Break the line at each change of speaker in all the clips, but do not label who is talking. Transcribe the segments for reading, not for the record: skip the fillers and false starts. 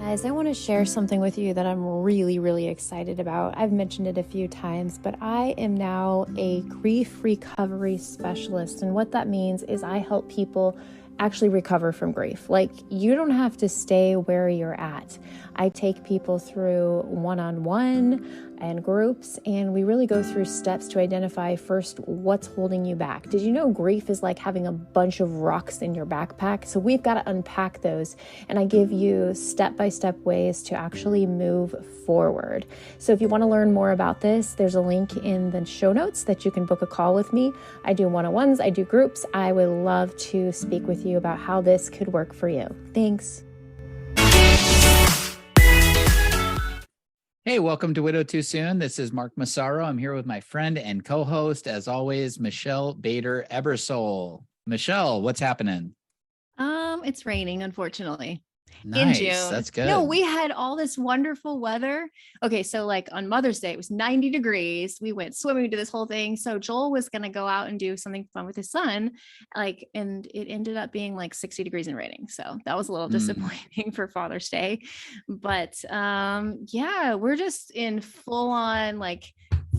Guys, I want to share something with you that I'm really, really excited about. I've mentioned it a few times, but I am now a grief recovery specialist. And what that means is I help people actually recover from grief. Like, you don't have to stay where you're at. I take people through one-on-one and groups, and we really go through steps to identify first what's holding you back. Did you know grief is like having a bunch of rocks in your backpack? So we've got to unpack those, and I give you step-by-step ways to actually move forward. So if you want to learn more about this, there's a link in the show notes that you can book a call with me. I do one-on-ones, I do groups. I would love to speak with you about how this could work for you. Thanks.
Hey, welcome to Widow Too Soon. This is Mark Massaro. I'm here with my friend and co-host, as always, Michelle Bader Ebersole. Michelle, what's happening?
It's raining, unfortunately.
Nice.
In June.
That's good.
No, we had all this wonderful weather. Okay, so like on Mother's Day, it was 90 degrees. We went swimming, to this whole thing. So Joel was going to go out and do something fun with his son, and it ended up being like 60 degrees and raining. So that was a little disappointing for Father's Day. But yeah, we're just in full on like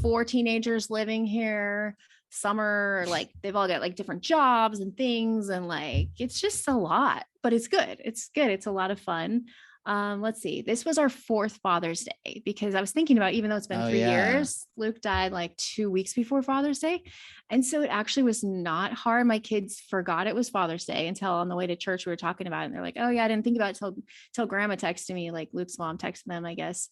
4 teenagers living here. Summer, like they've all got like different jobs and things, and like it's just a lot, but it's good. It's a lot of fun. Let's see, this was our 4th Father's Day, because I was thinking about, even though it's been 3 years, Luke died like 2 weeks before Father's Day, and so it actually was not hard. My kids forgot it was Father's Day until on the way to church we were talking about it, and they're like, oh yeah, I didn't think about it till grandma texted me, like Luke's mom texted them, I guess.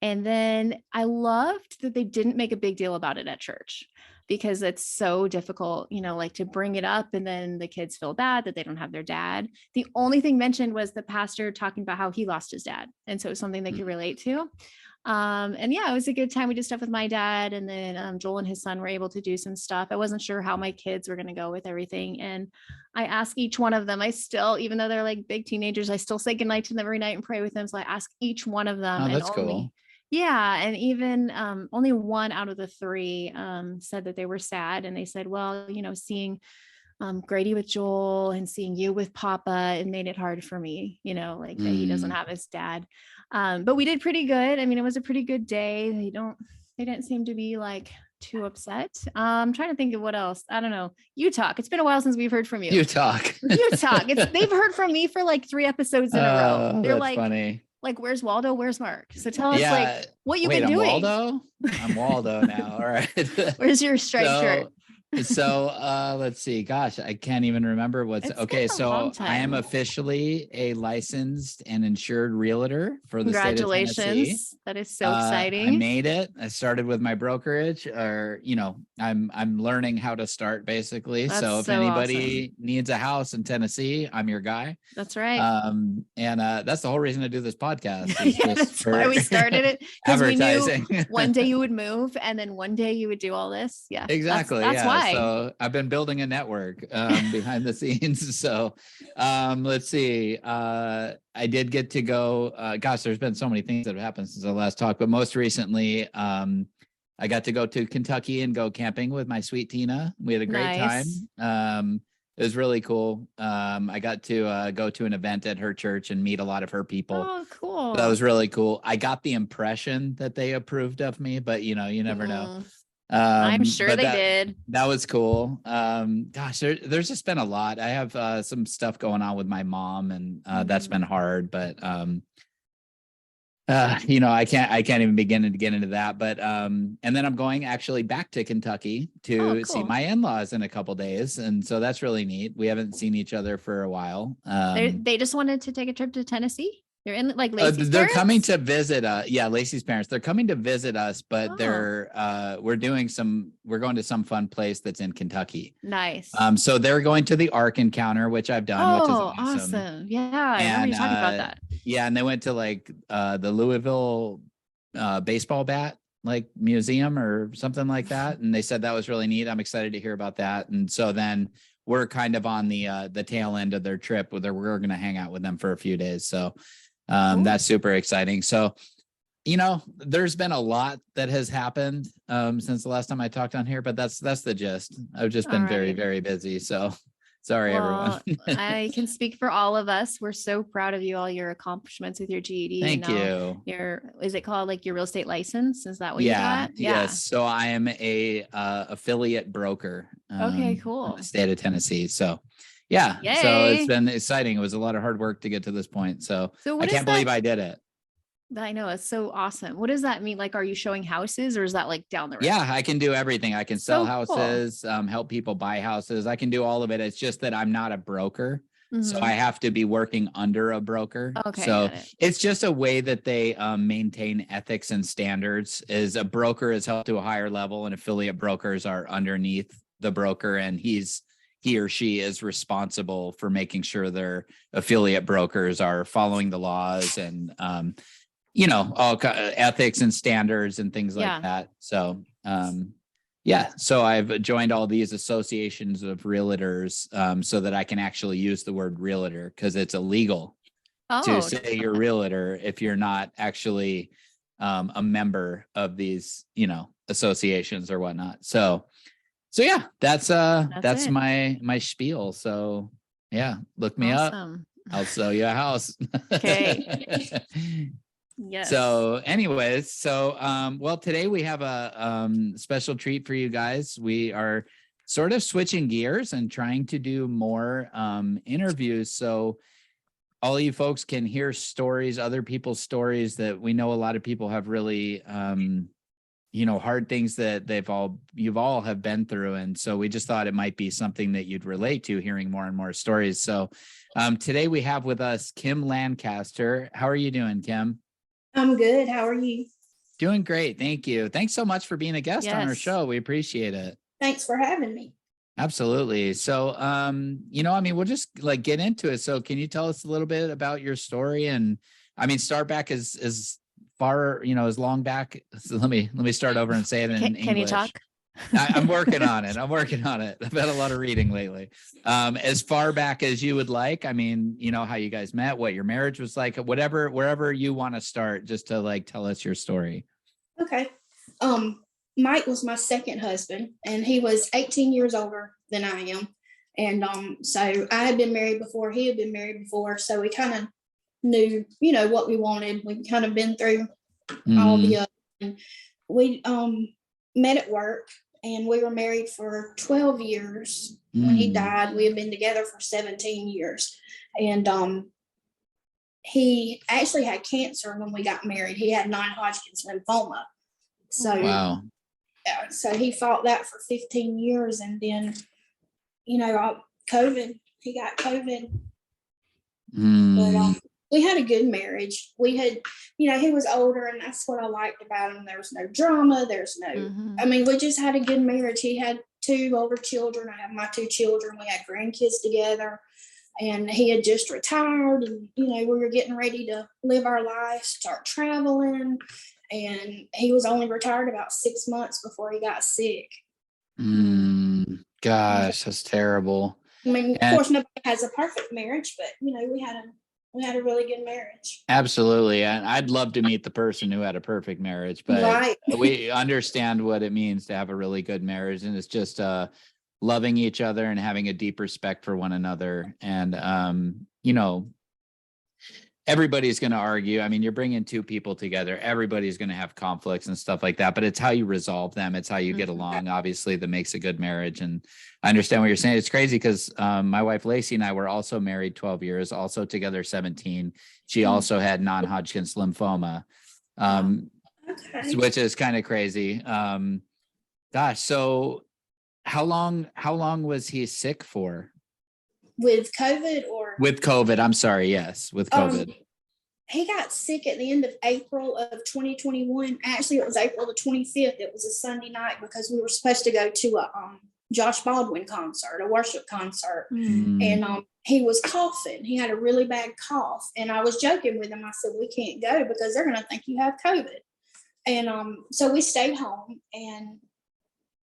And then I loved that they didn't make a big deal about it at church, because it's so difficult, like to bring it up, and then the kids feel bad that they don't have their dad. The only thing mentioned was the pastor talking about how he lost his dad. And so it's something they could relate to. And yeah, it was a good time. We did stuff with my dad, and then Joel and his son were able to do some stuff. I wasn't sure how my kids were going to go with everything. And I ask each one of them, even though they're like big teenagers, I still say goodnight to them every night and pray with them. So I ask each one of them.
Oh, that's cool.
Yeah. And even only 1 out of the 3 said that they were sad. And they said, well, seeing Grady with Joel and seeing you with Papa, it made it hard for me, that he doesn't have his dad. But we did pretty good. I mean, it was a pretty good day. They didn't seem to be like too upset. I'm trying to think of what else. I don't know. You talk. It's been a while since we've heard from you.
You talk.
They've heard from me for like 3 episodes in a row. They're like,
funny.
Like, where's Waldo? Where's Mark? So tell us like what you've been doing.
Waldo? I'm Waldo now. All right.
Where's your striped shirt?
So let's see. Gosh, I can't even remember okay. So I am officially a licensed and insured realtor for the state of Tennessee.
Congratulations. That is so exciting.
I made it. I started with my brokerage, or I'm learning how to start basically. So if anybody needs a house in Tennessee, I'm your guy.
That's right.
And that's the whole reason I do this podcast.
That's why we started it. Because we
advertising.
knew one day you would move, and then one day you would do all this. Yeah,
exactly.
That's why.
So I've been building a network behind the scenes. So let's see. I did get to go. Gosh, there's been so many things that have happened since the last talk, but most recently, I got to go to Kentucky and go camping with my sweet Tina. We had a great time. It was really cool. I got to go to an event at her church and meet a lot of her people.
Oh, cool.
That was really cool. I got the impression that they approved of me, but you never know.
I'm sure they did.
That was cool. Gosh, there's just been a lot. I have some stuff going on with my mom, and that's been hard, but I can't even begin to get into that. But and then I'm going actually back to Kentucky to see my in-laws in a couple days, and so that's really neat. We haven't seen each other for a while.
They just wanted to take a trip to Tennessee. They're in like Lacey's
they're
parents?
coming to visit Lacey's parents. They're coming to visit us, but we're going to some fun place that's in Kentucky.
Nice.
So they're going to the Ark Encounter, which I've done, which is
awesome. Yeah, I remember you talking about that.
Yeah, and they went to like the Louisville baseball bat like museum or something like that, and they said that was really neat. I'm excited to hear about that. And so then we're kind of on the tail end of their trip, where we're going to hang out with them for a few days. So that's super exciting. So, there's been a lot that has happened since the last time I talked on here, but that's the gist. I've just been very, very busy. So Sorry,
Well,
everyone.
I can speak for all of us. We're so proud of you, all your accomplishments with your GED. And
Thank
now
you.
is it called like your real estate license? Is that what you
Yeah,
got?
yes.
Yeah.
So I am a affiliate broker
Okay,
in
cool.
the state of Tennessee. So yeah, so it's
Yay.
been exciting. It was a lot of hard work to get to this point. So
So
I
what is
can't believe
that?
I did it.
I know it's so awesome. What does that mean? Like, are you showing houses or is that like down the road?
Yeah, I can do everything. I can sell
So cool.
houses, help people buy houses. I can do all of it. It's just that I'm not a broker. So I
Mhm.
have to be working under a broker.
Okay,
So
got it.
it's just a way that they maintain ethics and standards. Is a broker is held to a higher level, and affiliate brokers are underneath the broker, and he or she is responsible for making sure their affiliate brokers are following the laws and all ethics and standards and things like
Yeah.
that. So yeah, so I've joined all these associations of realtors so that I can actually use the word realtor, because it's illegal to
Oh,
say you're a realtor if you're not actually a member of these, associations or whatnot. So yeah, that's
it.
my spiel. So yeah, look me up.
Awesome.
I'll sell you a house.
Okay. Yes.
So anyways, well, today we have a special treat for you guys. We are sort of switching gears and trying to do more interviews. So all you folks can hear stories, other people's stories that we know a lot of people have really hard things that you've all have been through. And so we just thought it might be something that you'd relate to, hearing more and more stories. So today we have with us Kim Lancaster. How are you doing, Kim?
I'm good. How are you?
Doing great. Thank you. Thanks so much for being a guest on our
Yes.
show. We appreciate it.
Thanks for having me.
Absolutely. So, we'll just like get into it. So can you tell us a little bit about your story? And start back as far, as long back. So let me start over and say it in English.
Can you talk?
I'm working on it. I've had a lot of reading lately. As far back as you would like. How you guys met, what your marriage was like, wherever you want to start, just to like tell us your story.
Okay. Mike was my second husband, and he was 18 years older than I am. And so I had been married before, he had been married before. So we kind of knew, what we wanted. We kind of been through all the and we met at work, and we were married for 12 years. When he died, we had been together for 17 years. And he actually had cancer when we got married. He had non-Hodgkin's lymphoma. So,
wow.
So he fought that for 15 years. And then, COVID, he got COVID. But we had a good marriage. We had, he was older, and that's what I liked about him. There was no drama. There's no, we just had a good marriage. He had 2 older children. I have my 2 children. We had grandkids together, and he had just retired, and, we were getting ready to live our life, start traveling. And he was only retired about 6 months before he got sick.
Gosh, that's terrible.
Of course, nobody has a perfect marriage, but we had a really good marriage.
Absolutely. And I'd love to meet the person who had a perfect marriage, but
right.
We understand what it means to have a really good marriage. And it's just loving each other and having a deep respect for one another. And, everybody's going to argue. You're bringing 2 people together. Everybody's going to have conflicts and stuff like that, but it's how you resolve them. It's how you get along, obviously, that makes a good marriage. And I understand what you're saying. It's crazy because my wife, Lacey, and I were also married 12 years, also together 17. She also had non-Hodgkin's lymphoma, which is kind of crazy. Gosh. So how long was he sick for?
With COVID or?
With COVID. I'm sorry. Yes. With COVID.
He got sick at the end of April of 2021. Actually, it was April the 25th. It was a Sunday night because we were supposed to go to a Josh Baldwin concert, a worship concert. And he was coughing. He had a really bad cough. And I was joking with him. I said, we can't go because they're going to think you have COVID. And so we stayed home, and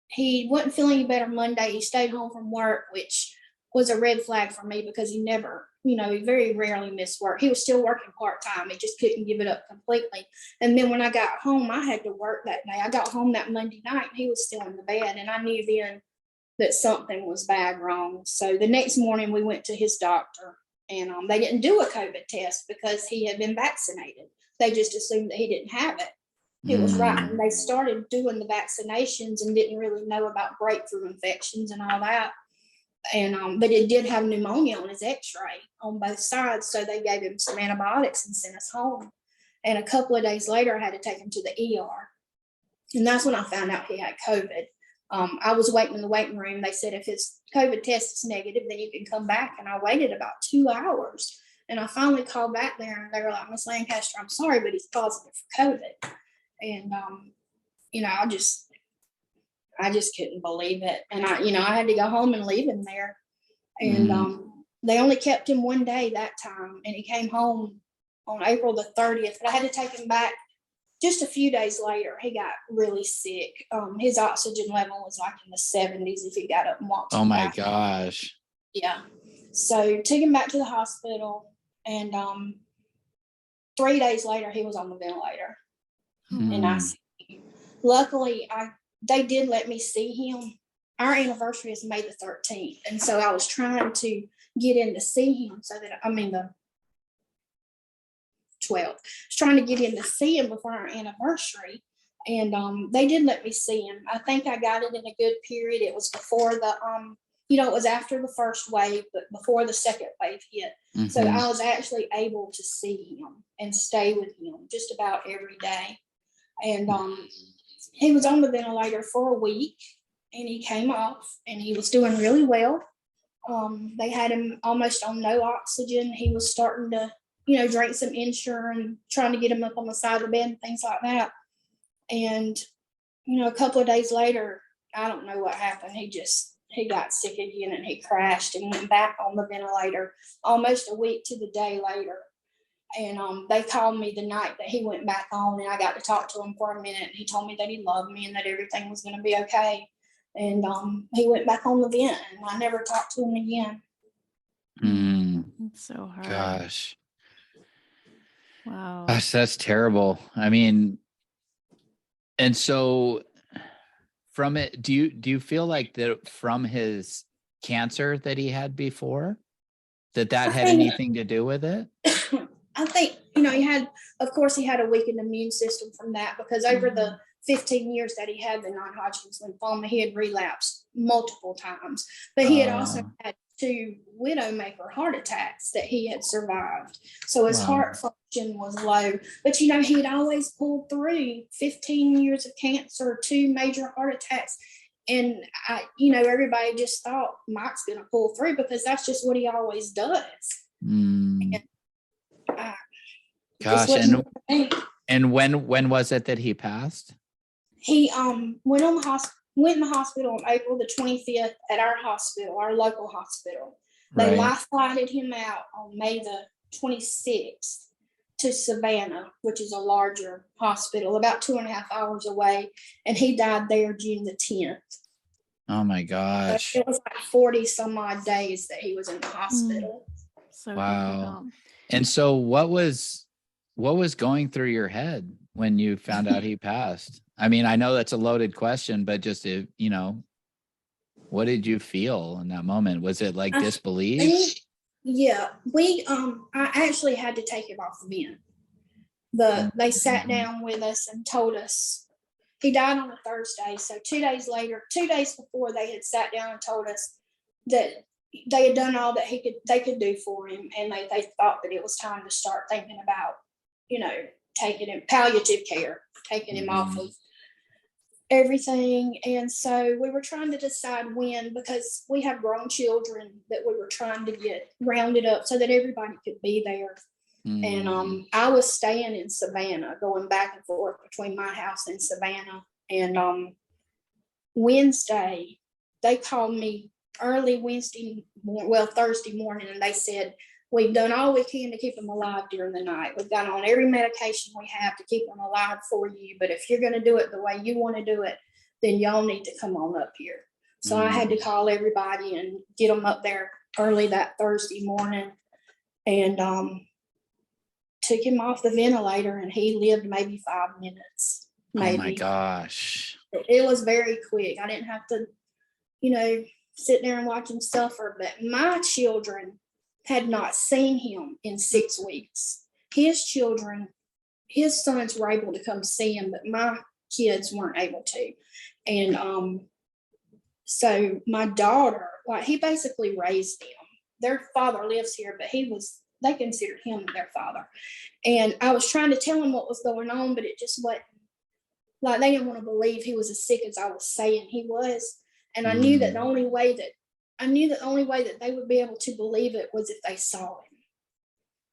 he wasn't feeling any better Monday. He stayed home from work, which was a red flag for me because he never, he very rarely missed work. He was still working part-time. He just couldn't give it up completely. And then when I got home, I had to work that day. I got home that Monday night, and he was still in the bed. And I knew then that something was bad wrong. So the next morning we went to his doctor, and they didn't do a COVID test because he had been vaccinated. They just assumed that he didn't have it. It was right when they started doing the vaccinations and didn't really know about breakthrough infections and all that. And but it did have pneumonia on his x-ray on both sides. So they gave him some antibiotics and sent us home. And a couple of days later, I had to take him to the ER. And that's when I found out he had COVID. I was waiting in the waiting room. They said, if his COVID test is negative, then you can come back. And I waited about 2 hours. And I finally called back there, and they were like, Miss Lancaster, I'm sorry, but he's positive for COVID. And, I just couldn't believe it. And I had to go home and leave him there. And they only kept him one day that time. And he came home on April the 30th. But I had to take him back just a few days later. He got really sick. His oxygen level was like in the 70s if he got up and walked.
Oh my gosh.
Yeah. So took him back to the hospital. And 3 days later, he was on the ventilator. And luckily, they did let me see him. Our anniversary is May the 13th. And so I was trying to get in to see him the 12th. I was trying to get in to see him before our anniversary. And they did let me see him. I think I got it in a good period. It was before the, it was after the first wave, but before the second wave hit. So I was actually able to see him and stay with him just about every day. And he was on the ventilator for a week, and he came off, and he was doing really well. They had him almost on no oxygen. He was starting to, drink some Ensure and trying to get him up on the side of the bed and things like that. And, a couple of days later, I don't know what happened. He got sick again, and he crashed and went back on the ventilator almost a week to the day later. And they called me the night that he went back on, and I got to talk to him for a minute. And he told me that he loved me and that everything was going to be okay. And he went back on the vent, and I never talked to him again.
It's so hard.
Gosh.
Wow.
Gosh, that's terrible. I mean, and so from it, do you feel like that from his cancer that he had before, that had anything to do with it?
I think, he had a weakened immune system from that, because over the 15 years that he had the non-Hodgkin's lymphoma, he had relapsed multiple times. But he had also had 2 widowmaker heart attacks that he had survived. So his heart function was low. But, he had always pulled through 15 years of cancer, 2 major heart attacks. And, everybody just thought Mike's going to pull through because that's just what he always does. And,
gosh, and when was it that he passed?
He went in the hospital on April the 25th at our hospital, our local hospital. They life flighted him out on May the 26th to Savannah, which is a larger hospital, about 2.5 hours away, and he died there June the 10th.
Oh my gosh!
It was like 40 some odd days that he was in the hospital.
So
wow.
difficult.
And so, what was going through your head when you found out he passed? I mean, I know that's a loaded question, but just what did you feel in that moment? Was it like disbelief?
Yeah, I actually had to take him off the vent. They sat down with us and told us he died on a Thursday. So 2 days before, they had sat down and told us that they had done all that they could do for him, and they thought that it was time to start thinking about, taking him palliative care, taking him off of everything. And so we were trying to decide when, because we have grown children that we were trying to get rounded up so that everybody could be there. And I was staying in Savannah, going back and forth between my house and Savannah. And Wednesday, they called me early Thursday morning, and they said, we've done all we can to keep him alive during the night. We've got on every medication we have to keep him alive for you. But if you're going to do it the way you want to do it, then y'all need to come on up here. So I had to call everybody and get them up there early that Thursday morning, and took him off the ventilator, and he lived maybe 5 minutes. Maybe.
Oh my gosh.
It was very quick. I didn't have to sitting there and watch him suffer. But my children had not seen him in 6 weeks. His sons were able to come see him, but my kids weren't able to. And so my daughter, like, he basically raised them. Their father lives here, but they considered him their father. And I was trying to tell them what was going on, but it just wasn't, like, they didn't want to believe he was as sick as I was saying he was. And I knew that the only way that they would be able to believe it was if they saw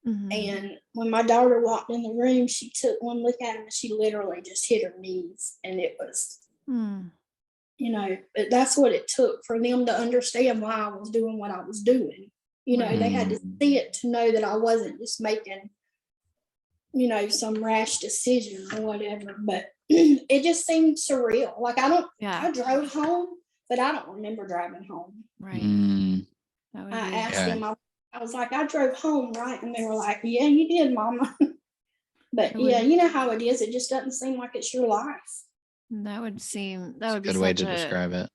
him. Mm-hmm. And when my daughter walked in the room, she took one look at him and she literally just hit her knees. And it was, but that's what it took for them to understand why I was doing what I was doing. They had to see it to know that I wasn't just making, some rash decision or whatever. But it just seemed surreal. Like, I drove home, but I don't remember driving home.
Right.
I asked them, I was like, I drove home, right? And they were like, yeah, you did, Mama. But yeah, you know how it is. It just doesn't seem like it's your life.
That would be
a good way to describe it.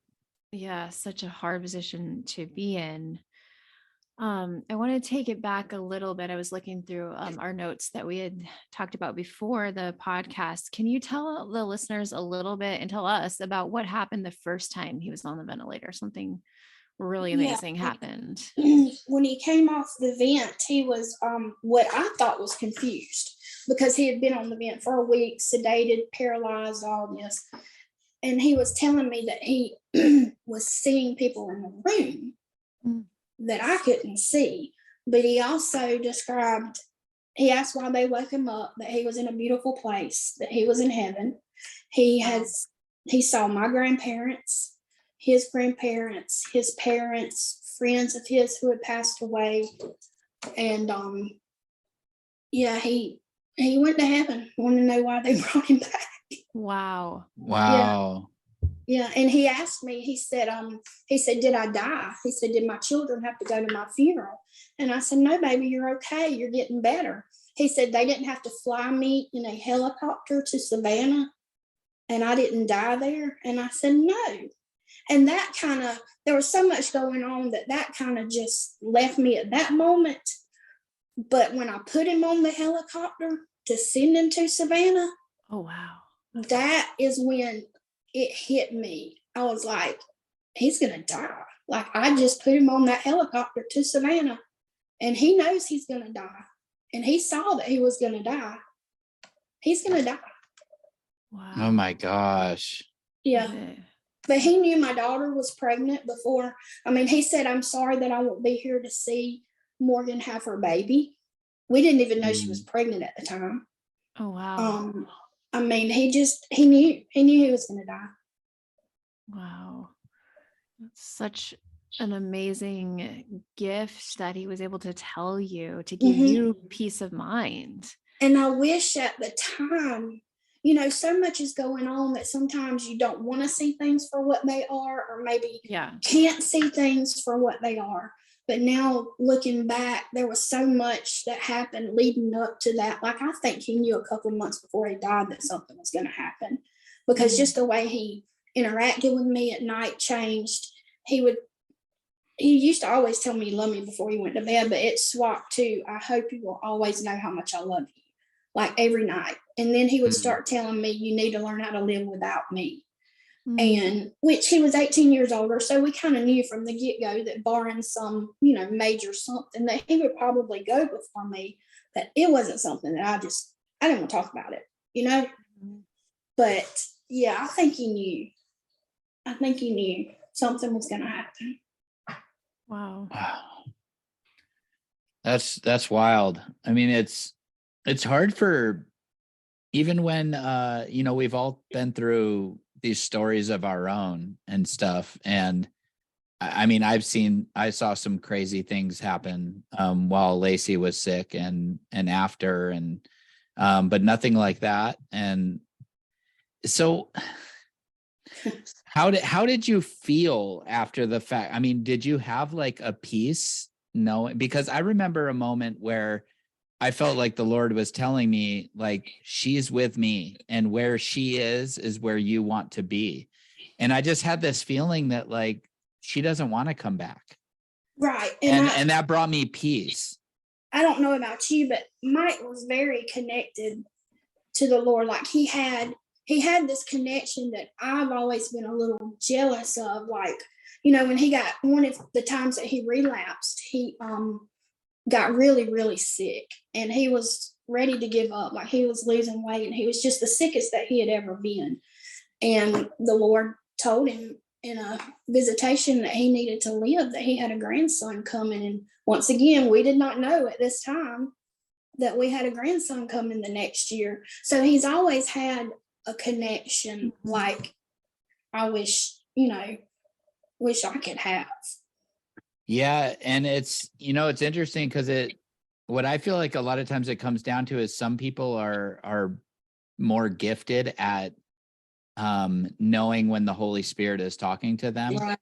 Yeah, such a hard position to be in. I want to take it back a little bit. I was looking through our notes that we had talked about before the podcast. Can you tell the listeners a little bit and tell us about what happened the first time he was on the ventilator? Something really amazing happened.
When he came off the vent, he was what I thought was confused, because he had been on the vent for a week, sedated, paralyzed, all this. And he was telling me that he was seeing people in the room that I couldn't see. But he also he asked why they woke him up, that he was in a beautiful place, that he was in heaven. He saw my grandparents, his grandparents, his parents, friends of his who had passed away. And he went to heaven. Want to know why they brought him back?
Wow.
Yeah. And he asked me, he said, did I die? He said, did my children have to go to my funeral? And I said, no, baby, you're okay. You're getting better. He said, they didn't have to fly me in a helicopter to Savannah, and I didn't die there. And I said, no. And that there was so much going on that kind of just left me at that moment. But when I put him on the helicopter to send him to Savannah,
oh, wow,
that is when it hit me. I was like, he's going to die. Like, I just put him on that helicopter to Savannah, and he knows he's going to die. And he saw that he was going to die. He's going to die.
Wow.
Oh my gosh.
Yeah. But he knew my daughter was pregnant before. I mean, he said, I'm sorry that I won't be here to see Morgan have her baby. We didn't even know she was pregnant at the time.
Oh, wow.
I mean, he knew he was going to die.
Wow. That's such an amazing gift that he was able to tell you, to give you peace of mind.
And I wish at the time, so much is going on that sometimes you don't want to see things for what they are, or maybe can't see things for what they are. But now looking back, there was so much that happened leading up to that. Like, I think he knew a couple of months before he died that something was going to happen, because just the way he interacted with me at night changed. He used to always tell me he loved me before he went to bed, but it swapped to, I hope you will always know how much I love you, like every night. And then he would start telling me, you need to learn how to live without me. And which he was 18 years older. So we kind of knew from the get-go that barring some, major something, that he would probably go before me, but it wasn't something that I didn't want to talk about it, But yeah, I think he knew something was going to happen.
Wow.
That's wild. I mean, it's hard for, even when, we've all been through these stories of our own and stuff. And I mean, I saw some crazy things happen while Lacey was sick and after, and but nothing like that. And so how did you feel after the fact? I mean, did you have like a peace? No, because I remember a moment where I felt like the Lord was telling me, like, she's with me, and where she is where you want to be. And I just had this feeling that, like, she doesn't want to come back.
Right.
And that brought me peace.
I don't know about you, but Mike was very connected to the Lord. Like he had this connection that I've always been a little jealous of. Like, when he got one of the times that he relapsed, he got really, really sick, and he was ready to give up. Like he was losing weight, and he was just the sickest that he had ever been. And the Lord told him in a visitation that he needed to live, that he had a grandson coming. And once again, we did not know at this time that we had a grandson coming the next year. So he's always had a connection like I wish I could have.
Yeah. And it's interesting because what I feel like a lot of times it comes down to is some people are more gifted at knowing when the Holy Spirit is talking to them,
Right.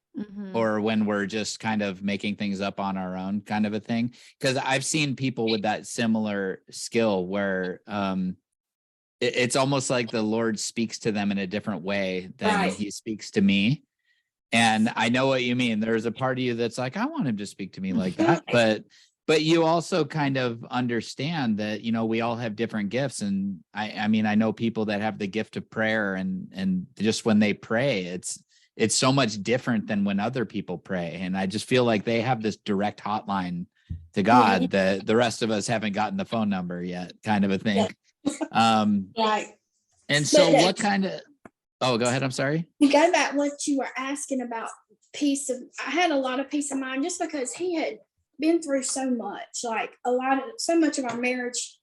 or when we're just kind of making things up on our own, kind of a thing. Because I've seen people with that similar skill where it's almost like the Lord speaks to them in a different way than he speaks to me. And I know what you mean. There's a part of you that's like, I want him to speak to me like that. But you also kind of understand that, we all have different gifts. And I mean, I know people that have the gift of prayer, and just when they pray, it's so much different than when other people pray. And I just feel like they have this direct hotline to God that the rest of us haven't gotten the phone number yet, kind of a thing.
Right.
And so what kind of, go ahead. I'm sorry.
To go back what you were asking about I had a lot of peace of mind just because he had been through so much, like so much of our marriage,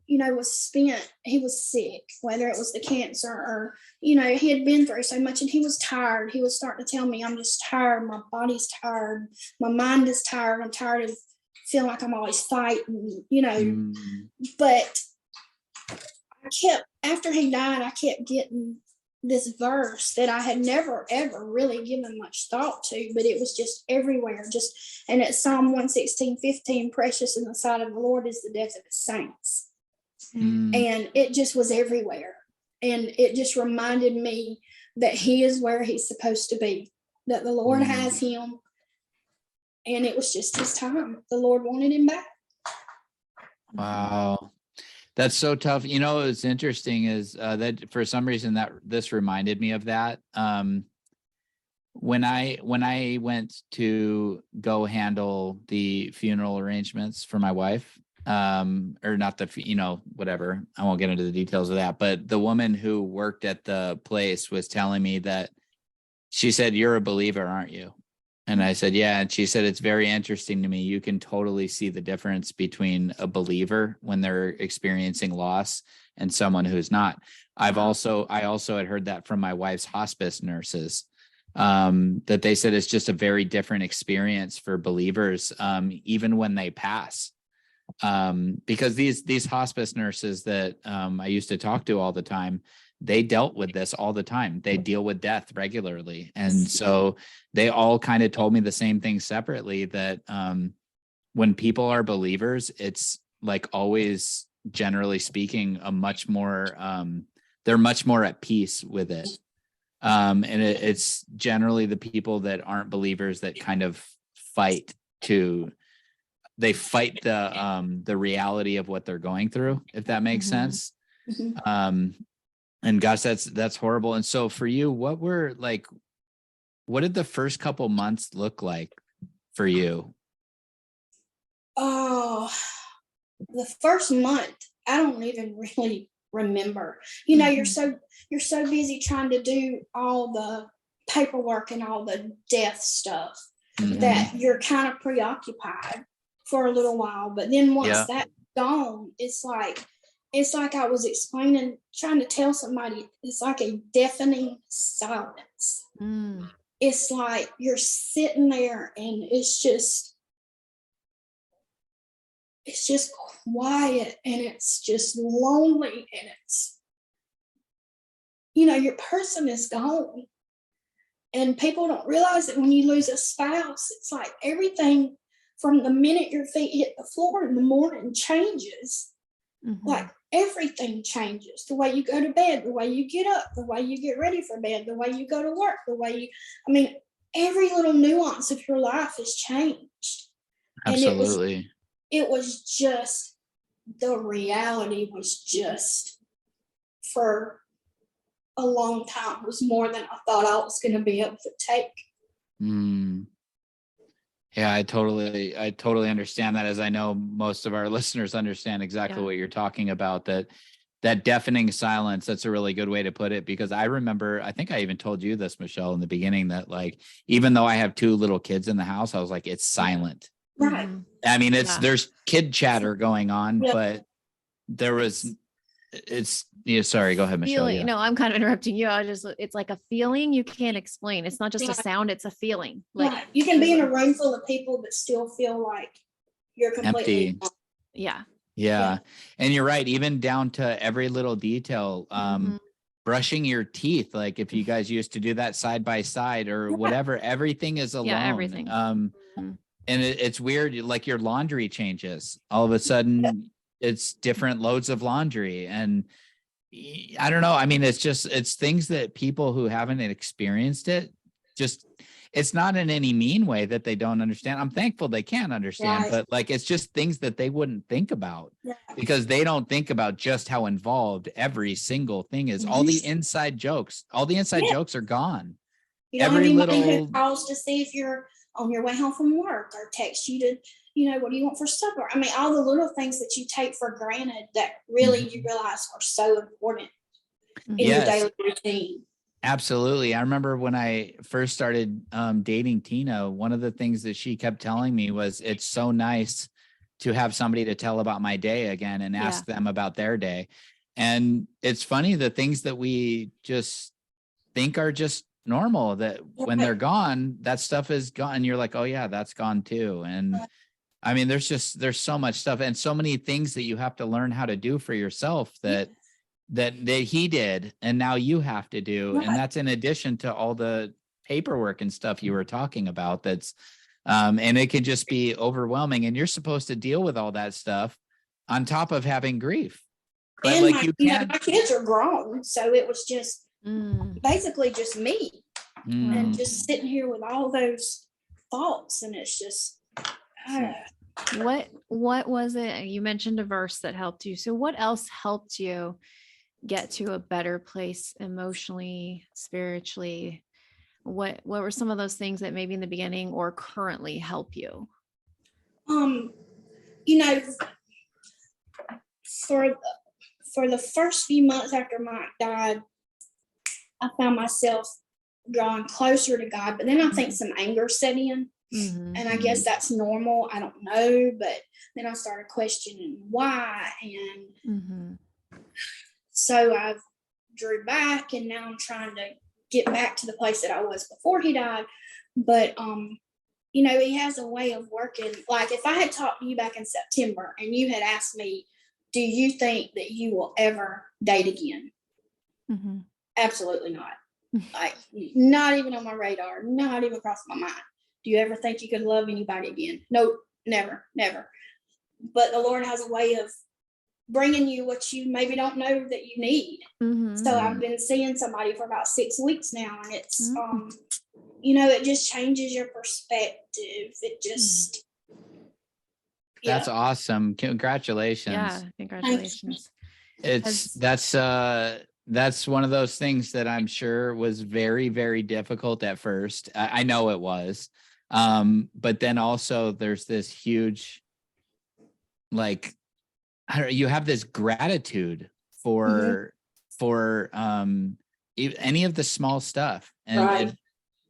was spent. He was sick, whether it was the cancer or, he had been through so much, and he was tired. He was starting to tell me, I'm just tired. My body's tired. My mind is tired. I'm tired of feeling like I'm always fighting, but after he died, I kept getting this verse that I had never, ever really given much thought to, but it was just everywhere. And it's Psalm 116:15, precious in the sight of the Lord is the death of his saints. And it just was everywhere. And it just reminded me that he is where he's supposed to be, that the Lord has him. And it was just his time. The Lord wanted him back.
Wow. That's so tough. What's interesting is that for some reason that this reminded me of that. When I went to go handle the funeral arrangements for my wife, or not whatever, I won't get into the details of that, but the woman who worked at the place was telling me that she said, "You're a believer, aren't you?" And I said, yeah. And she said, it's very interesting to me. You can totally see the difference between a believer when they're experiencing loss and someone who's not. I also had heard that from my wife's hospice nurses, that they said it's just a very different experience for believers, even when they pass. Because these hospice nurses that I used to talk to all the time, they dealt with this all the time. They deal with death regularly. And so they all kind of told me the same thing separately, that when people are believers, it's like always, generally speaking, they're much more at peace with it. And it's generally the people that aren't believers that kind of fight the reality of what they're going through, if that makes sense. And gosh, that's horrible. And so for you, what did the first couple months look like for you?
Oh, the first month, I don't even really remember. You're so busy trying to do all the paperwork and all the death stuff that you're kind of preoccupied for a little while. But then once that's gone, it's like I was trying to tell somebody, it's like a deafening silence. It's like you're sitting there and it's just quiet, and it's just lonely, and it's, your person is gone. And people don't realize that when you lose a spouse, it's like everything from the minute your feet hit the floor in the morning changes. Like everything changes. The way you go to bed, the way you get up, the way you get ready for bed, the way you go to work, every little nuance of your life has changed.
Absolutely.
And it was just, the reality was just, for a long time, was more than I thought I was going to be able to take.
Yeah, I totally understand that, as I know most of our listeners understand exactly what you're talking about, that deafening silence. That's a really good way to put it, because I remember, I think I even told you this, Michelle, in the beginning, that like, even though I have 2 little kids in the house, I was like, it's silent.
Right.
I mean, there's kid chatter going on, but sorry, go ahead, Michelle.
Feeling, no, I'm kind of interrupting you. It's like a feeling you can't explain. It's not just a sound, it's a feeling. Like
you can be in a room full of people but still feel like you're completely
empty.
Yeah.
And you're right, even down to every little detail. Brushing your teeth, like if you guys used to do that side by side or whatever, everything is alone.
Everything.
And it's weird, like your laundry changes all of a sudden. It's different loads of laundry, and I don't know, I mean, it's things that people who haven't experienced it, just, it's not in any mean way that they don't understand. I'm thankful they can understand, but like, it's just things that they wouldn't think about, because they don't think about just how involved every single thing is. All the inside jokes are gone.
You don't have anybody who calls to see if you're on your way home from work, or text you to, what do you want for supper? I mean, all the little things that you take for granted that really you realize are so important in your daily routine.
Absolutely. I remember when I first started dating Tina, one of the things that she kept telling me was, it's so nice to have somebody to tell about my day again and ask them about their day. And it's funny, the things that we just think are just normal, that when they're gone, that stuff is gone. And you're like, oh yeah, that's gone too. And I mean, there's so much stuff and so many things that you have to learn how to do for yourself that he did, and now you have to do. And that's in addition to all the paperwork and stuff you were talking about. That's and it can just be overwhelming, and you're supposed to deal with all that stuff on top of having grief. But
and my kids are grown, so it was just basically just me and just sitting here with all those thoughts, and it's just
what was it? You mentioned a verse that helped you. So what else helped you get to a better place emotionally, spiritually? What were some of those things that maybe in the beginning or currently help you?
For the first few months after Mike died, I found myself drawing closer to God, but then I think some anger set in. And I guess that's normal. I don't know. But then I started questioning why. And so I drew back, and now I'm trying to get back to the place that I was before he died. But, he has a way of working. Like if I had talked to you back in September and you had asked me, do you think that you will ever date again? Absolutely not. Like not even on my radar, not even across my mind. Do you ever think you could love anybody again? Nope, never. But the Lord has a way of bringing you what you maybe don't know that you need. So I've been seeing somebody for about 6 weeks now, and it's, it just changes your perspective. It just.
That's awesome. Congratulations.
Yeah, congratulations.
That's one of those things that I'm sure was very, very difficult at first. I know it was. But then also there's this huge, like, you have this gratitude for any of the small stuff. And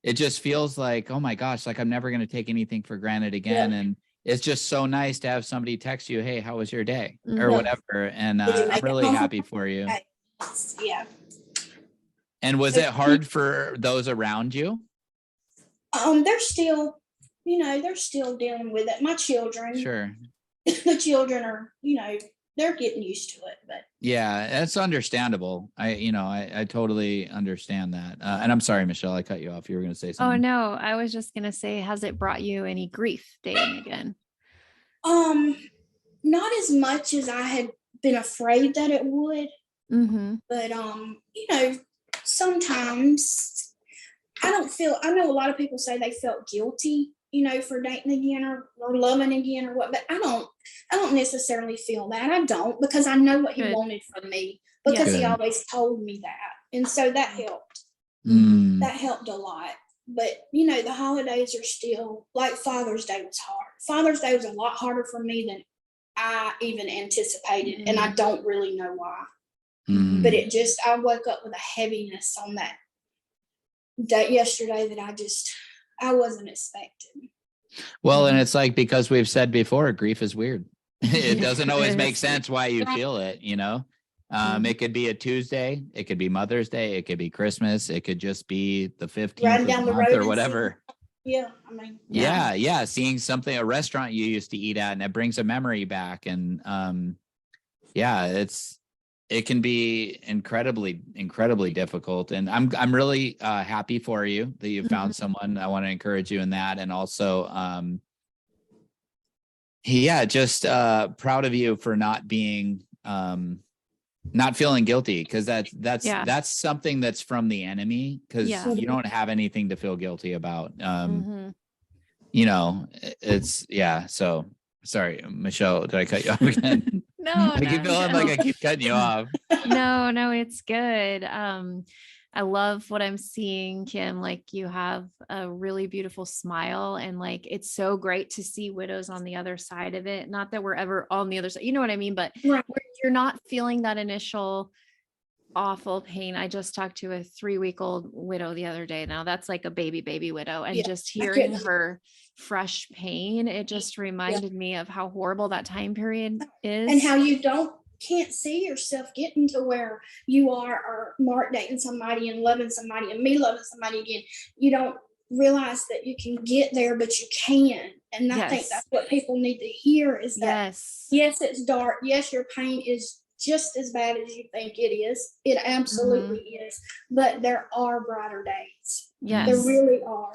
it just feels like, oh my gosh, like I'm never going to take anything for granted again. And it's just so nice to have somebody text you, hey, how was your day? Or whatever. And I'm really happy for you.
Yeah.
And was it hard for those around you?
They're still dealing with it. My children.
Sure.
The children are, they're getting used to it, but.
Yeah, that's understandable. I totally understand that. And I'm sorry, Michelle, I cut you off. You were going to say something.
Oh no, I was just going to say, has it brought you any grief dating again?
Not as much as I had been afraid that it would. But sometimes I don't feel, I know a lot of people say they felt guilty, for dating again or loving again or what, but I don't necessarily feel that. I don't, because I know what he
Good.
wanted from me, because he
Good.
always told me that. And so that helped.
Mm.
That helped a lot. But, the holidays are still, like Father's Day was hard. Father's Day was a lot harder for me than I even anticipated. And I don't really know why.
Mm.
But I woke up with a heaviness on that day yesterday that I wasn't expecting.
Well, and it's like, because we've said before, grief is weird. It doesn't always
Yes.
make sense why you feel it, It could be a Tuesday, it could be Mother's Day, it could be Christmas, it could just be the 15th
Riding
of
down
the
the
month
road
or
and
whatever.
Yeah, I mean.
Yeah. Seeing something, a restaurant you used to eat at, and it brings a memory back. And it can be incredibly difficult. And I'm really happy for you that you found someone. I want to encourage you in that. And also, just proud of you for not being, not feeling guilty, because that's something that's from the enemy, because you don't have anything to feel guilty about. So sorry, Michelle, did I cut you off again?
No,
I keep feeling like I keep cutting you off.
No, it's good. I love what I'm seeing, Kim. Like, you have a really beautiful smile, and like, it's so great to see widows on the other side of it. Not that we're ever on the other side, you know what I mean? But
Right.
where you're not feeling that initial awful pain. I just talked to a 3-week-old widow the other day. Now that's like a baby widow, and just hearing her fresh pain, it just reminded me of how horrible that time period is,
and how you can't see yourself getting to where you are, or Mark dating somebody and loving somebody and me loving somebody again. You don't realize that you can get there, but you can. And I think that's what people need to hear, is that yes, it's dark. Yes, your pain is just as bad as you think it is. It absolutely is. But there are brighter days.
Yes.
There really are.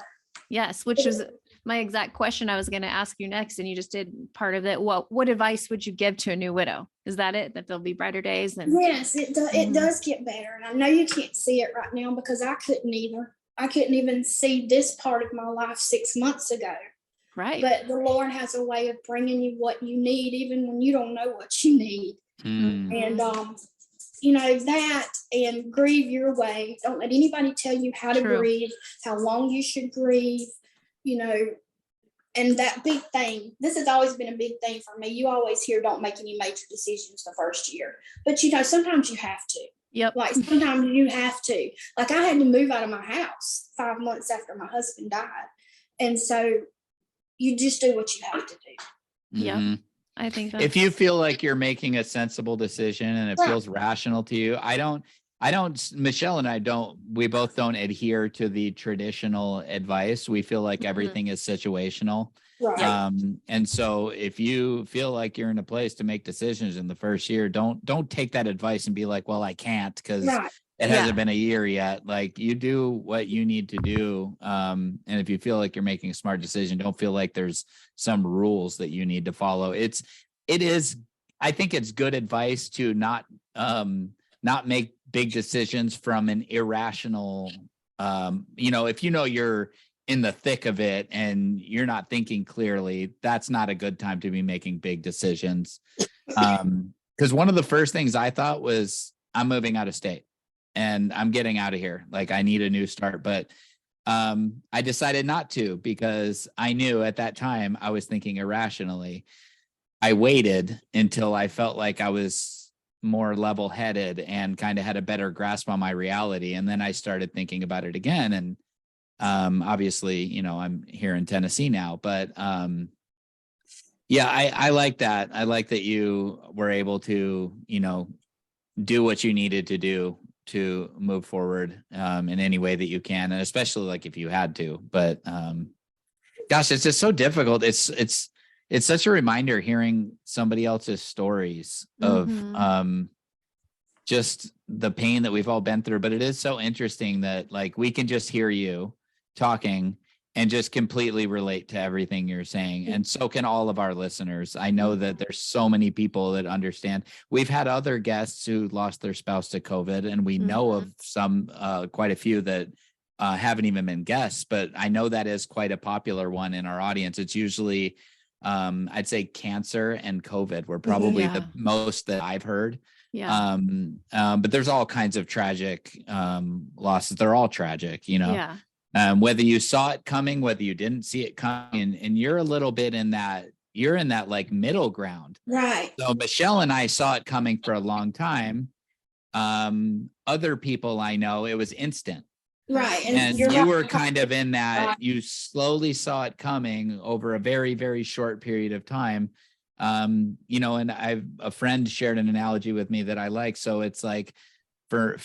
Yes, which is my exact question I was going to ask you next, and you just did part of it. What advice would you give to a new widow? Is that it? That there'll be brighter days?
Yes, it does. It does get better, and I know you can't see it right now, because I couldn't either. I couldn't even see this part of my life 6 months ago.
Right.
But the Lord has a way of bringing you what you need, even when you don't know what you need. And that, and grieve your way. Don't let anybody tell you how to grieve, how long you should grieve, and that big thing. This has always been a big thing for me. You always hear, don't make any major decisions the first year, but sometimes you have to.
Yep.
Like, sometimes you have to. Like, I had to move out of my house 5 months after my husband died, and so you just do what you have to do.
Yep. I think
if you feel like you're making a sensible decision and it feels rational to you, Michelle and I we both don't adhere to the traditional advice. We feel like everything is situational.
Right.
And so if you feel like you're in a place to make decisions in the first year, don't take that advice and be like, well, I can't, because it hasn't been a year yet. Like, you do what you need to do. And if you feel like you're making a smart decision, don't feel like there's some rules that you need to follow. I think it's good advice to not make big decisions from an irrational, if you're in the thick of it and you're not thinking clearly, that's not a good time to be making big decisions. Because one of the first things I thought was, I'm moving out of state. And I'm getting out of here. Like, I need a new start. But I decided not to, because I knew at that time I was thinking irrationally. I waited until I felt like I was more level-headed and kind of had a better grasp on my reality. And then I started thinking about it again. And obviously, I'm here in Tennessee now. But I like that. I like that you were able to, do what you needed to do to move forward in any way that you can, and especially like if you had to. But gosh, it's just so difficult. It's such a reminder hearing somebody else's stories of just the pain that we've all been through. But it is so interesting that, like, we can just hear you talking and just completely relate to everything you're saying. And so can all of our listeners. I know that there's so many people that understand. We've had other guests who lost their spouse to COVID, and we know of some, quite a few that haven't even been guests, but I know that is quite a popular one in our audience. It's usually, I'd say cancer and COVID were probably
Yeah.
the most that I've heard.
Yeah.
But there's all kinds of tragic losses. They're all tragic, you know.
Yeah.
Whether you saw it coming, whether you didn't see it coming, and you're a little bit in that, you're in that like middle ground.
Right.
So Michelle and I saw it coming for a long time. Other people I know, it was instant.
Right.
And
you're
you
right.
were kind of in that, you slowly saw it coming over a very, very short period of time. You know, and a friend shared an analogy with me that I like. So it's like for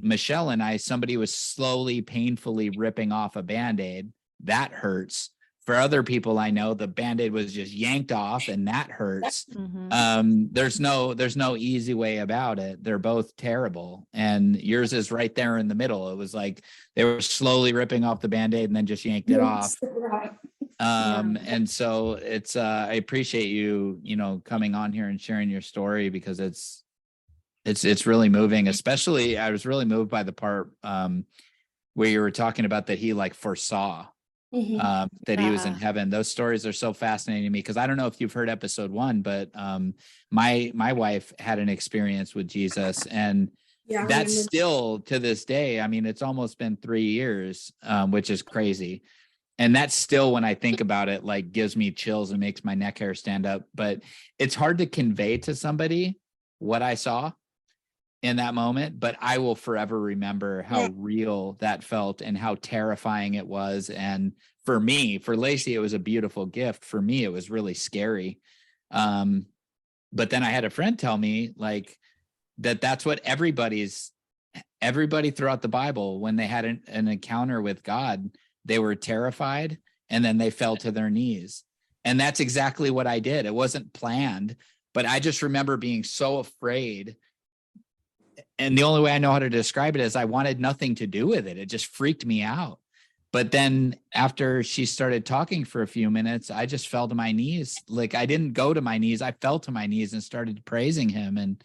Michelle and I, somebody was slowly, painfully ripping off a Band-Aid. That hurts. For other people I know, the Band-Aid was just yanked off and that hurts.
Mm-hmm.
There's no easy way about it. They're both terrible. And yours is right there in the middle. It was like they were slowly ripping off the Band-Aid and then just yanked it off.
Right.
And so it's I appreciate you, you know, coming on here and sharing your story, because it's really moving. Especially I was really moved by the part where you were talking about that he like foresaw
Mhm.
that he was in heaven. Those stories are so fascinating to me, because I don't know if you've heard episode 1, but my wife had an experience with Jesus, and
Yeah, I
that's
remember.
still to this day. I mean, it's almost been 3 years, which is crazy. And that's still, when I think about it, like gives me chills and makes my neck hair stand up. But it's hard to convey to somebody what I saw in that moment, but I will forever remember how real that felt and how terrifying it was. And for me, for Lacey, it was a beautiful gift. For me, it was really scary. But then I had a friend tell me like that's what everybody throughout the Bible, when they had an encounter with God, they were terrified and then they fell to their knees. And that's exactly what I did. It wasn't planned, but I just remember being so afraid. And the only way I know how to describe it is I wanted nothing to do with it. It just freaked me out. But then after she started talking for a few minutes, I just fell to my knees. Like I didn't go to my knees. I fell to my knees and started praising him. And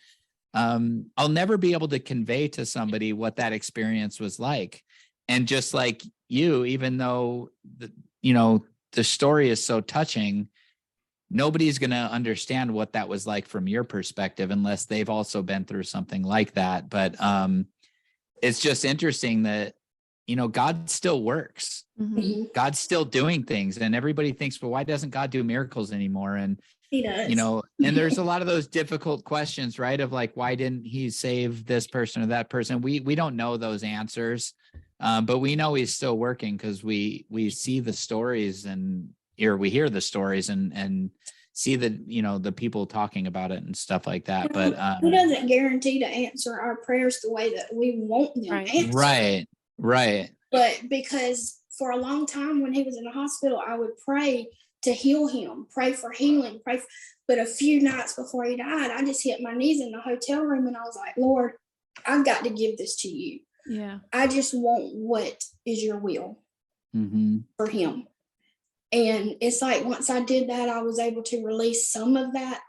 I'll never be able to convey to somebody what that experience was like. And just like you, even though the story is so touching, nobody's going to understand what that was like from your perspective unless they've also been through something like that. But it's just interesting that, God still works.
Mm-hmm.
God's still doing things. And everybody thinks, well, why doesn't God do miracles anymore? And,
He does.
And there's a lot of those difficult questions, right? Of like, why didn't he save this person or that person? We don't know those answers. But we know he's still working because we see the stories we hear the stories and see the people talking about it and stuff like that. But
he doesn't guarantee to answer our prayers the way that we want them answered.
Right.
But because for a long time when he was in the hospital, I would pray to heal him, pray for healing, but a few nights before he died, I just hit my knees in the hotel room and I was like, Lord, I've got to give this to you.
Yeah.
I just want what is your will for him. And it's like once I did that, I was able to release some of that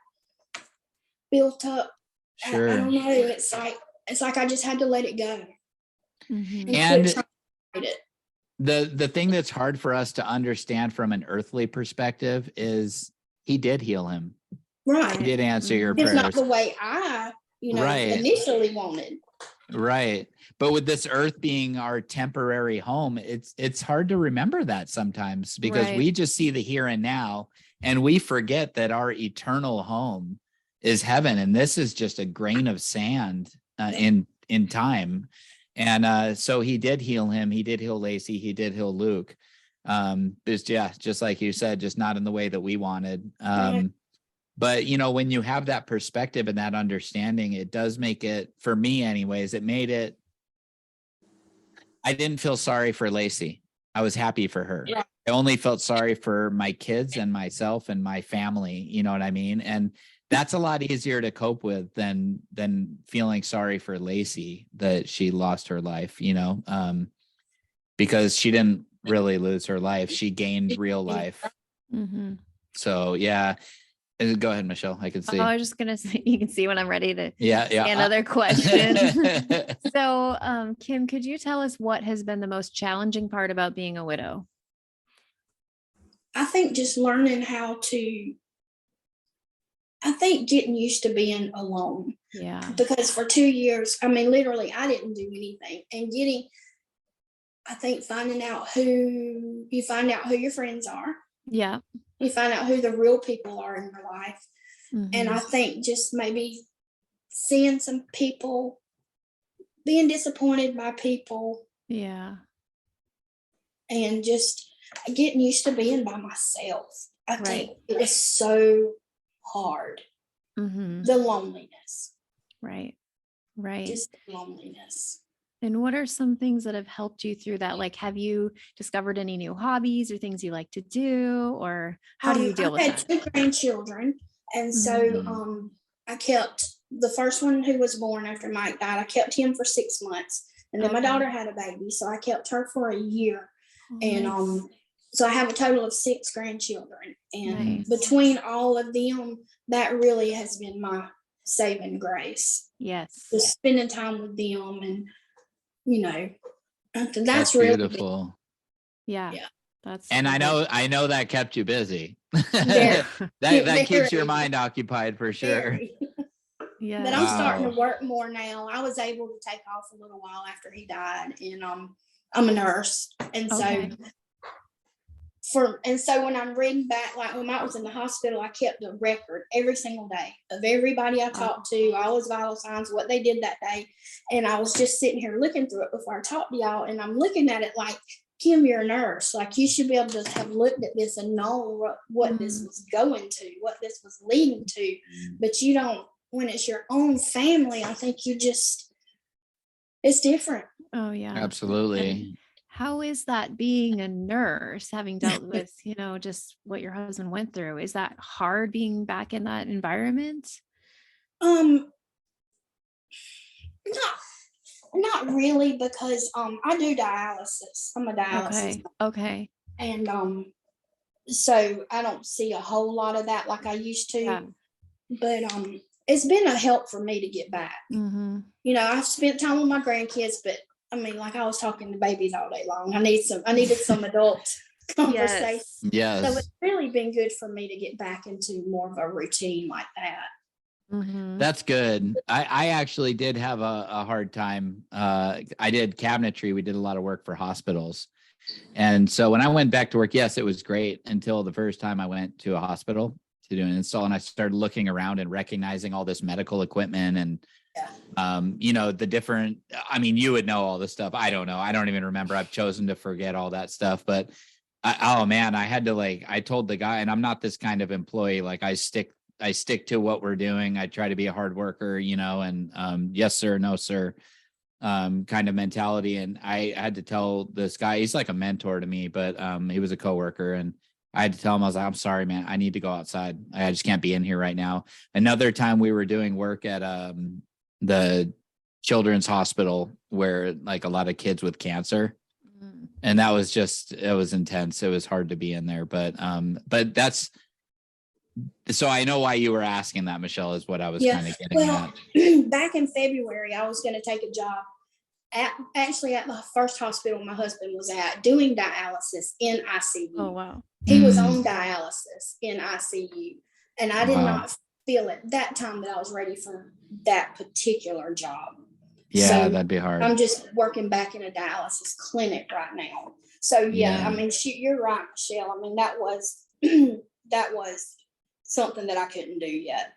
built up.
Sure.
I don't know. It's like I just had to let it go.
Mm-hmm.
And
quit trying to fight it.
the thing that's hard for us to understand from an earthly perspective is he did heal him.
Right.
He did answer your
It's
prayers.
not the way I, initially wanted.
Right. But with this earth being our temporary home, it's hard to remember that sometimes because we just see the here and now and we forget that our eternal home is heaven. And this is just a grain of sand in time. And so he did heal him. He did heal Lacey. He did heal Luke. Just like you said, just not in the way that we wanted. But, when you have that perspective and that understanding, it does make it, for me anyways, I didn't feel sorry for Lacey. I was happy for her. Yeah. I only felt sorry for my kids and myself and my family. You know what I mean? And that's a lot easier to cope with than feeling sorry for Lacey that she lost her life, because she didn't really lose her life. She gained real life.
Mm-hmm.
So, yeah. Go ahead, Michelle. I can see.
I was just gonna say, you can see when I'm ready to
Yeah.
another question. So, Kim, could you tell us what has been the most challenging part about being a widow?
I think just learning getting used to being alone.
Yeah.
Because for 2 years, I mean, literally, I didn't do anything. And finding out who your friends are.
Yeah.
You find out who the real people are in your life.
Mm-hmm.
And I think just maybe seeing some people, being disappointed by people.
Yeah.
And just getting used to being by myself. I think it was so hard.
Mm-hmm.
The loneliness.
Right.
Just loneliness.
And what are some things that have helped you through that? Like, have you discovered any new hobbies or things you like to do, or how do you deal with that?
I had 2 grandchildren, and so I kept the first one who was born after Mike died. I kept him for 6 months, and then my daughter had a baby, so I kept her for a year, and so I have a total of 6 grandchildren, and between all of them, that really has been my saving grace.
Yes,
just spending time with them, and that's really
beautiful.
Yeah. That's
and I know that kept you busy.
Yeah.
that keeps your mind occupied for sure.
Yeah.
But I'm starting to work more now. I was able to take off a little while after he died, and I'm a nurse, and so when I'm reading back, like when I was in the hospital, I kept a record every single day of everybody I talked to, all his vital signs, what they did that day. And I was just sitting here looking through it before I talked to y'all. And I'm looking at it like, Kim, you're a nurse. Like, you should be able to have looked at this and known what this was going to, what this was leading to. But you don't, when it's your own family, I think it's different.
Oh, yeah.
Absolutely.
And how is that being a nurse, having dealt with, just what your husband went through? Is that hard being back in that environment?
Not really, because I do dialysis. I'm a dialysis.
Okay.
And so I don't see a whole lot of that like I used to. Yeah. But it's been a help for me to get back.
Mm-hmm.
I've spent time with my grandkids, but I mean, like, I was talking to babies all day long. I needed some adult conversation.
Yes.
So it's really been good for me to get back into more of a routine like that.
Mm-hmm.
That's good. I actually did have a hard time. I did cabinetry. We did a lot of work for hospitals. And so when I went back to work, yes, it was great until the first time I went to a hospital to do an install, and I started looking around and recognizing all this medical equipment and the different, you would know all this stuff. I don't know. I don't even remember. I've chosen to forget all that stuff, but I had to, I told the guy, and I'm not this kind of employee. Like, I stick to what we're doing. I try to be a hard worker, and yes, sir, no, sir, kind of mentality. And I had to tell this guy, he's like a mentor to me, but he was a coworker, and I had to tell him, I was like, I'm sorry, man, I need to go outside. I just can't be in here right now. Another time we were doing work at the children's hospital where a lot of kids with cancer. And that was it was intense. It was hard to be in there, but that's, so I know why you were asking that, Michelle, is what I was kind of getting at.
Back in February, I was going to take a job at the first hospital my husband was at, doing dialysis in ICU.
Oh, wow.
He was on dialysis in ICU, and I did not feel at that time that I was ready for that particular job.
Yeah,
so
that'd be hard.
I'm just working back in a dialysis clinic right now. So you're right, Michelle. That was something that I couldn't do yet.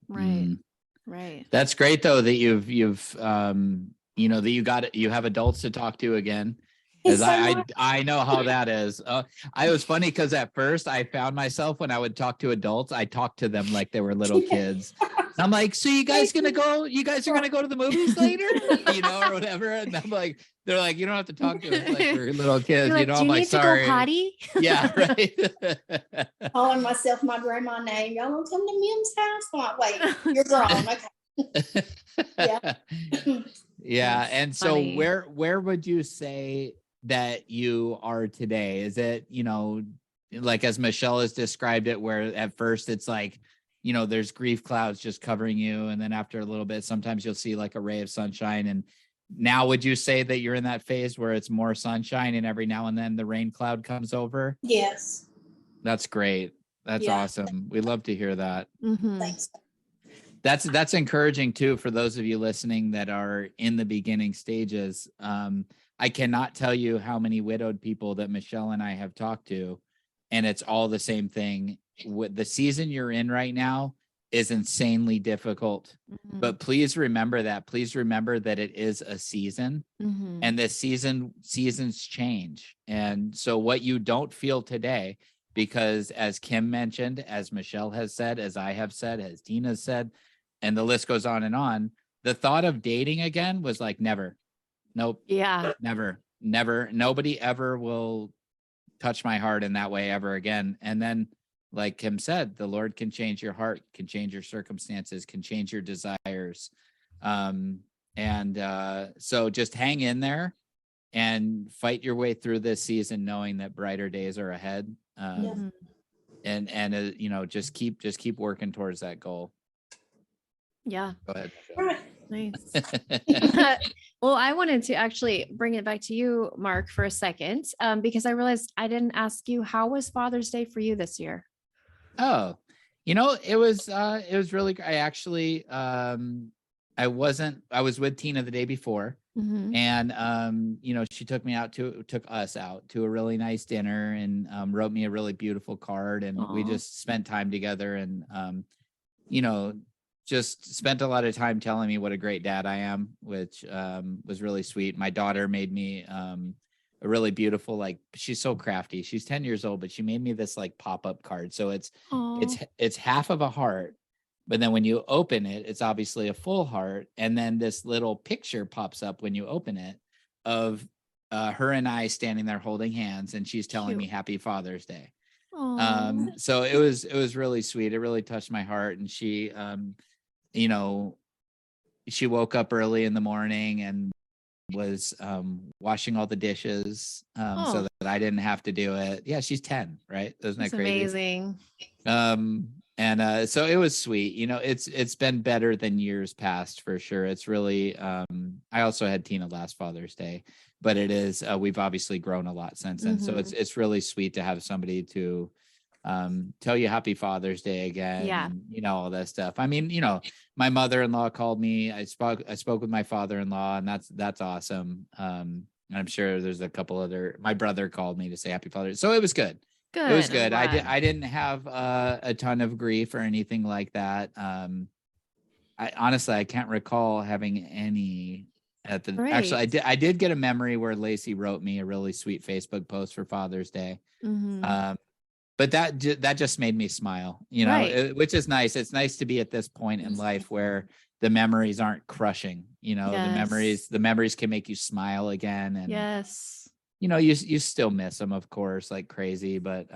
Right. Right.
That's great though, that you've that you have adults to talk to again. Because I know how that is. I was funny because at first I found myself, when I would talk to adults, I talked to them like they were little kids. I'm like, so you guys are gonna go to the movies later, or whatever. And I'm like, they're like, you don't have to talk to us like we're little kids,
like,
I'm like, sorry.
To go potty?
Yeah, right.
Calling myself my grandma name. Y'all want to come to Mim's house? I'm like, wait, you're grown. Okay.
Yeah.
That's
and
funny.
So where would you say that you are today? Is it, like as Michelle has described it, where at first it's like there's grief clouds just covering you. And then after a little bit, sometimes you'll see like a ray of sunshine. And now would you say that you're in that phase where it's more sunshine and every now and then the rain cloud comes over?
Yes.
That's great. That's
Yeah.
awesome. We love to hear that.
Mhm.
Thanks.
That's encouraging too, for those of you listening that are in the beginning stages. I cannot tell you how many widowed people that Michelle and I have talked to, and it's all the same thing. With the season you're in right now is insanely difficult,
Mhm.
but please remember that it is a season,
Mhm.
and this seasons change. And so what you don't feel today, because as Kim mentioned, as Michelle has said, as I have said, as Tina said, and the list goes on, the thought of dating again was like, never, nope,
Yeah.
never, nobody ever will touch my heart in that way ever again. And then, like Kim said, the Lord can change your heart, can change your circumstances, can change your desires. So just hang in there and fight your way through this season, knowing that brighter days are ahead.
Mhm.
And just keep working towards that goal.
Yeah.
Go ahead,
Right.
Nice.
Michelle.
Well, I wanted to actually bring it back to you, Mark, for a second, because I realized I didn't ask you, how was Father's Day for you this year?
Oh, it was really great. I actually, I was with Tina the day before,
Mhm.
and she took us out to a really nice dinner, and wrote me a really beautiful card, and we
Aw.
just spent time together, and just spent a lot of time telling me what a great dad I am, which was really sweet. My daughter made me a really beautiful, like, she's so crafty. She's 10 years old, but she made me this like pop-up card. So
Aw.
it's half of a heart, but then when you open it, it's obviously a full heart. And then this little picture pops up when you open it of her and I standing there holding hands, and she's telling me
Cute.
Happy Father's Day.
Aw.
So it was really sweet. It really touched my heart. And you know, she woke up early in the morning and was washing all the dishes so
Oh,
that I didn't have to do it. Yeah, she's 10, right? Isn't that
that's
crazy?
amazing.
So it was sweet. It's been better than years past for sure. It's really I also had Tina last Father's Day, but it is we've obviously grown a lot since then. So
Mhm.
it's really sweet to have somebody to tell you Happy Father's Day again,
Yeah.
and all that stuff. I mean, my mother-in-law called me. I spoke with my father-in-law, and that's awesome. And I'm sure there's a couple other. My brother called me to say Happy Father's. So it was good.
Good.
It was
I'm
good.
glad.
I didn't have a ton of grief or anything like that. I honestly, I can't recall having any at the. Actually,
Great.
I did get a memory where Lacey wrote me a really sweet Facebook post for Father's Day.
Mhm.
But that just made me smile,
Right.
which is nice. It's nice to be at this point in life where the memories aren't crushing.
Yes.
The memories can make you smile again, and
Yes.
you still miss them, of course, like crazy. But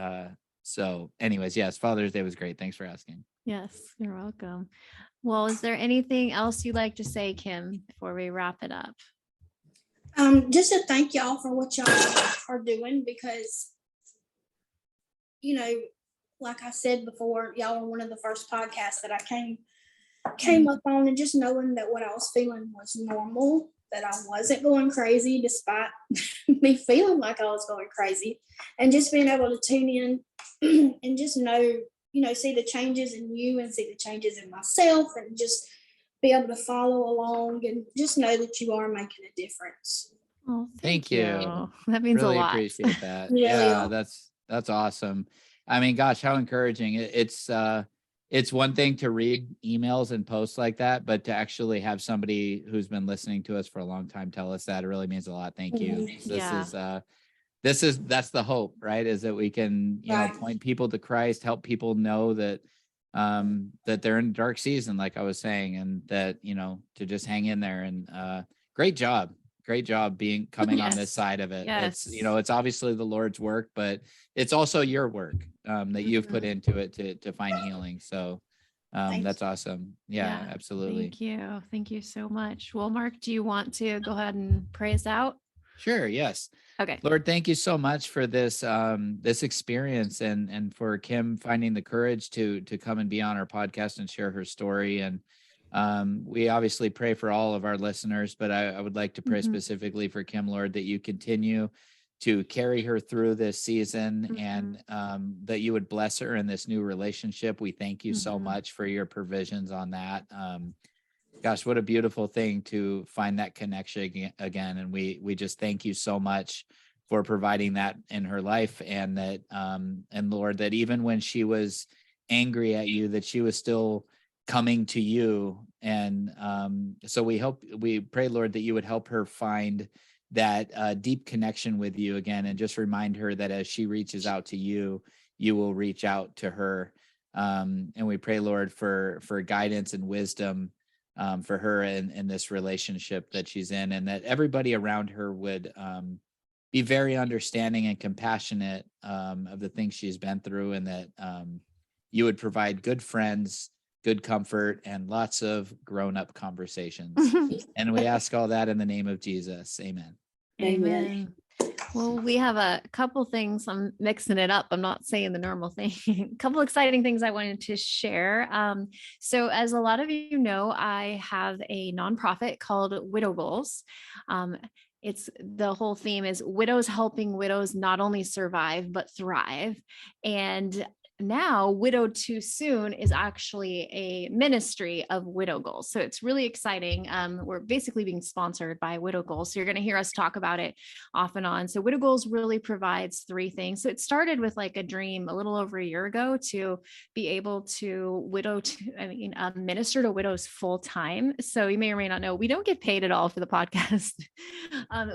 so, anyways, yes, Father's Day was great. Thanks for asking.
Yes. You're welcome. Well, is there anything else you'd like to say, Kim, before we wrap it up?
Just to thank y'all for what y'all are doing, because like I said before, y'all were one of the first podcasts that I came up on, and just knowing that what I was feeling was normal, that I wasn't going crazy despite me feeling like I was going crazy, and just being able to tune in and just know, see the changes in you and see the changes in myself, and just be able to follow along and just know that you are making a difference.
Oh,
Thank you.
That means
Really
a lot.
appreciate that.
You really
Yeah,
are.
that's awesome. I mean, gosh, how encouraging. It's one thing to read emails and posts like that, but to actually have somebody who's been listening to us for a long time tell us that, it really means a lot. Thank you.
Mhm.
That's the hope, right? Is that we can,
Right.
point people to Christ, help people know that that they're in a dark season, like I was saying, and that, to just hang in there. And great job. Great job coming on this
Yes.
side of it.
Yes.
It's obviously the Lord's work, but it's also your work that you've put into it to find healing. So
Thank
that's awesome. Yeah, absolutely.
Thank you. Thank you so much. Well, Mark, do you want to go ahead and pray us out?
Sure. Yes.
Okay.
Lord, thank you so much for this this experience and for Kim finding the courage to come and be on our podcast and share her story. And we obviously pray for all of our listeners, but I would like to pray specifically for Kim, Lord, that you continue to carry her through this season and that you would bless her in this new relationship. We thank you so much for your provisions on that. Gosh, what a beautiful thing to find that connection again. And we just thank you so much for providing that in her life. And that, and Lord, that even when she was angry at you, that she was still coming to you. And so we pray, Lord, that you would help her find that deep connection with you again, and just remind her that as she reaches out to you, you will reach out to her. And we pray, Lord, for guidance and wisdom for her in this relationship that she's in, and that everybody around her would be very understanding and compassionate of the things she's been through, and that you would provide good friends, good comfort, and lots of grown-up conversations. And we ask all that in the name of Jesus. Amen.
Amen. Well, we have a couple things. I'm mixing it up. I'm not saying the normal thing. A couple exciting things I wanted to share. So as a lot of you know, I have a nonprofit called Widow Goals. It's the whole theme is widows helping widows not only survive, but thrive. And now Widowed Too Soon is actually a ministry of Widow Goals. So it's really exciting. We're basically being sponsored by Widow Goals. So you're going to hear us talk about it off and on. So Widow Goals really provides three things. So it started with like a dream a little over a year ago to be able to minister to widows full time. So you may or may not know, we don't get paid at all for the podcast,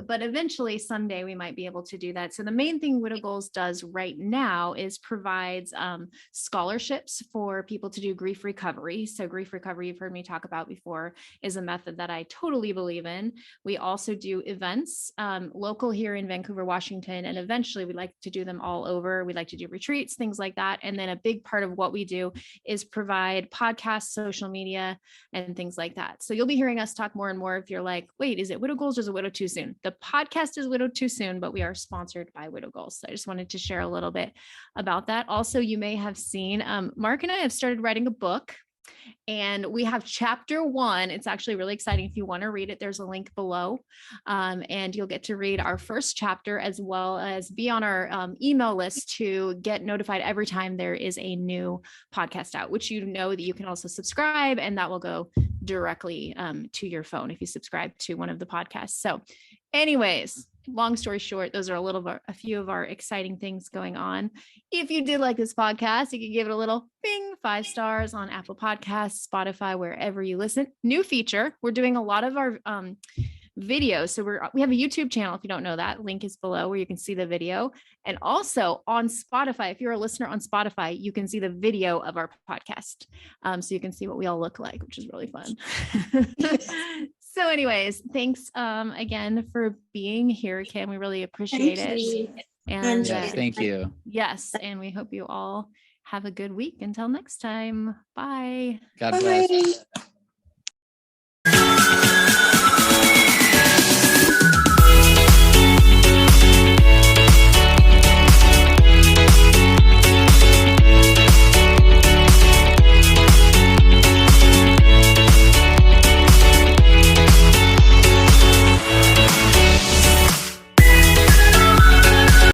but eventually someday we might be able to do that. So the main thing Widow Goals does right now is provides scholarships for people to do grief recovery. So grief recovery, you've heard me talk about before, is a method that I totally believe in. We also do events local here in Vancouver, Washington, and eventually we'd like to do them all over. We'd like to do retreats, things like that. And then a big part of what we do is provide podcasts, social media, and things like that. So you'll be hearing us talk more and more if you're like, wait, is it Widow Goals or is it Widow Too Soon? The podcast is Widow Too Soon, but we are sponsored by Widow Goals. So I just wanted to share a little bit about that. Also, you may have seen Mark and I have started writing a book, and we have chapter 1. It's actually really exciting. If you want to read it, there's a link below, and you'll get to read our first chapter, as well as be on our email list to get notified every time there is a new podcast out, which you know that you can also subscribe, and that will go directly to your phone if you subscribe to one of the podcasts. So anyways, long story short, those are a few of our exciting things going on. If you did like this podcast, you can give it a little bing, 5 stars on Apple Podcasts, Spotify, wherever you listen. New feature, we're doing a lot of our videos. So we have a YouTube channel. If you don't know that, link is below where you can see the video. And also on Spotify, if you're a listener on Spotify, you can see the video of our podcast. So you can see what we all look like, which is really fun. So anyways, thanks again for being here, Kim. We really appreciate it. And
yes, thank you.
Yes. And we hope you all have a good week. Until next time. Bye.
God bless.
Bye.